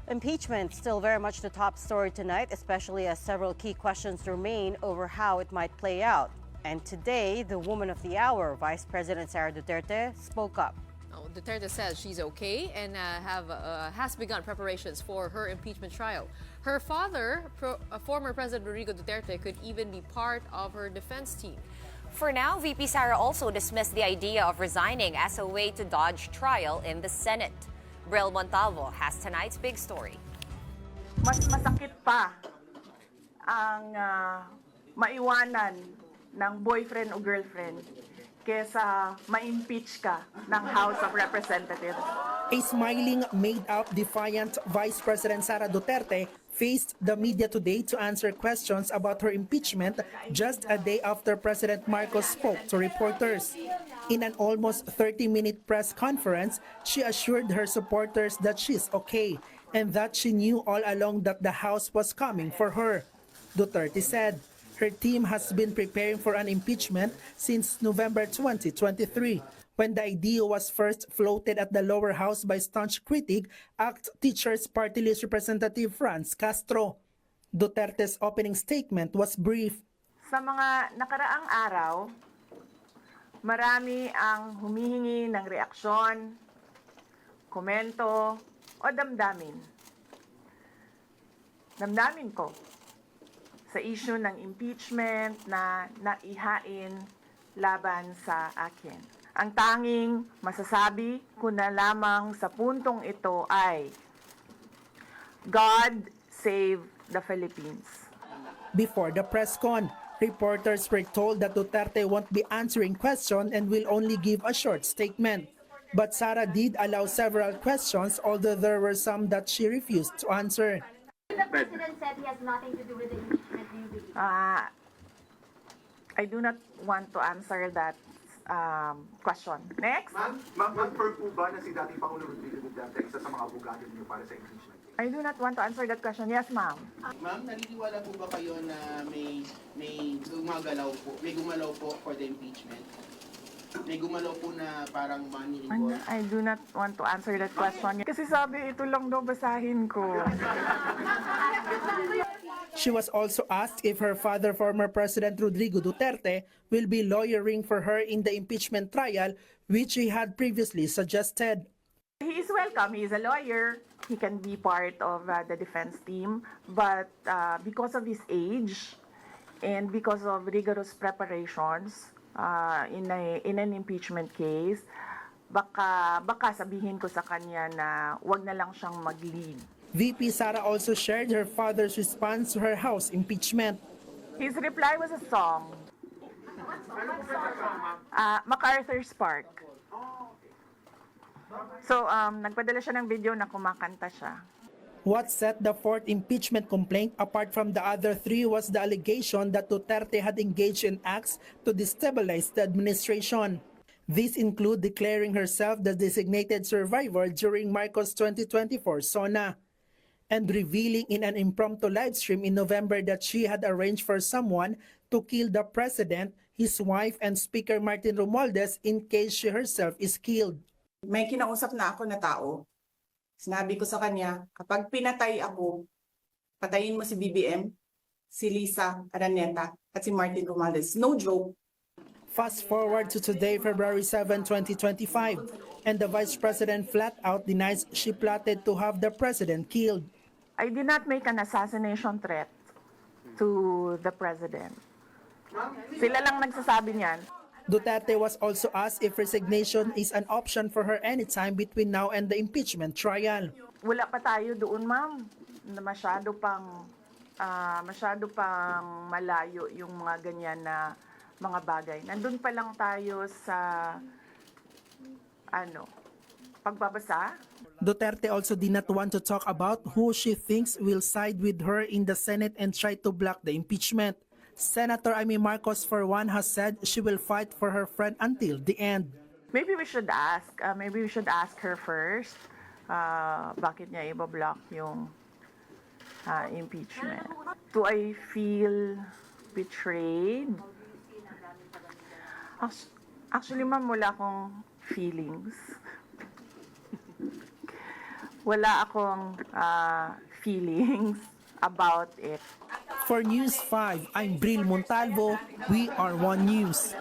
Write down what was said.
Impeachment still very much the top story tonight, especially as several key questions remain over how it might play out. And today, the woman of the hour, Vice President Sara Duterte, spoke up. Duterte says she's okay and has begun preparations for her impeachment trial. Her father, former President Rodrigo Duterte, could even be part of her defense team. For now, VP Sara also dismissed the idea of resigning as a way to dodge trial in the Senate. Brel Montalvo has tonight's big story. Mas masakit pa ang maiwanan ng boyfriend o girlfriend kesa ma-impeach ka ng House of Representatives. A smiling, made-up, defiant Vice President Sara Duterte faced the media today to answer questions about her impeachment just a day after President Marcos spoke to reporters. In an almost 30-minute press conference, she assured her supporters that she's okay and that she knew all along that the House was coming for her. Duterte said her team has been preparing for an impeachment since November 2023, when the idea was first floated at the lower house by staunch critic, ACT Teachers Party List Representative Franz Castro. Duterte's opening statement was brief. Sa mga nakaraang araw, marami ang humihingi ng reaksyon, komento o damdamin. Damdamin ko sa issue ng impeachment na naihain laban sa akin. Ang tanging masasabi ko na lamang sa puntong ito ay God save the Philippines. Before the press con, reporters were told that Duterte won't be answering questions and will only give a short statement. But Sara did allow several questions, although there were some that she refused to answer. The president said he has nothing to do with the impeachment. Do you believe? I do not want to answer that question. Next. Ma'am, confirm po ba na si dating Pangulo Rodrigo Duterte isa sa mga abogado niyo para sa impeachment? I do not want to answer that question. Yes, ma'am. Ma'am, naniniwala po ba kayo na may gumalaw po for the impeachment? May gumalaw po na parang money involved? I do not want to answer that question. Kasi sabi, ito lang daw basahin ko. She was also asked if her father, former President Rodrigo Duterte, will be lawyering for her in the impeachment trial, which he had previously suggested. He is welcome. He is a lawyer. He can be part of the defense team. But because of his age and because of rigorous preparations in an impeachment case, baka sabihin ko sa kanya na wag na lang siyang mag-lead. VP Sara also shared her father's response to her House impeachment. His reply was a song. MacArthur's Park. So, nagpadala siya ng video na kumakanta siya. What set the fourth impeachment complaint apart from the other three was the allegation that Duterte had engaged in acts to destabilize the administration. These include declaring herself the designated survivor during Marcos 2024 SONA, and revealing in an impromptu livestream in November that she had arranged for someone to kill the president, his wife, and Speaker Martin Romualdez in case she herself is killed. May kinausap na ako na tao. Sinabi ko sa kanya, kapag pinatay ako, patayin mo si BBM, si Lisa Araneta, at si Martin Romualdez. No joke. Fast forward to today, February 7, 2025, and the Vice President flat out denies she plotted to have the President killed. I did not make an assassination threat to the President. Sila lang nagsasabi niyan. Duterte was also asked if resignation is an option for her anytime between now and the impeachment trial. Wala pa tayo doon, ma'am. Masyado pang malayo yung mga ganyan na mga bagay. Nandun pa lang tayo sa pagbabasa. Duterte also did not want to talk about who she thinks will side with her in the Senate and try to block the impeachment. Senator Amy Marcos, for one, has said she will fight for her friend until the end. Maybe we should ask. Maybe we should ask her first. Bakit niya i-block yung impeachment? Do I feel betrayed? Actually, ma'am, wala akong feelings. wala akong feelings about it. For News 5, I'm Bril Montalvo. We are One News.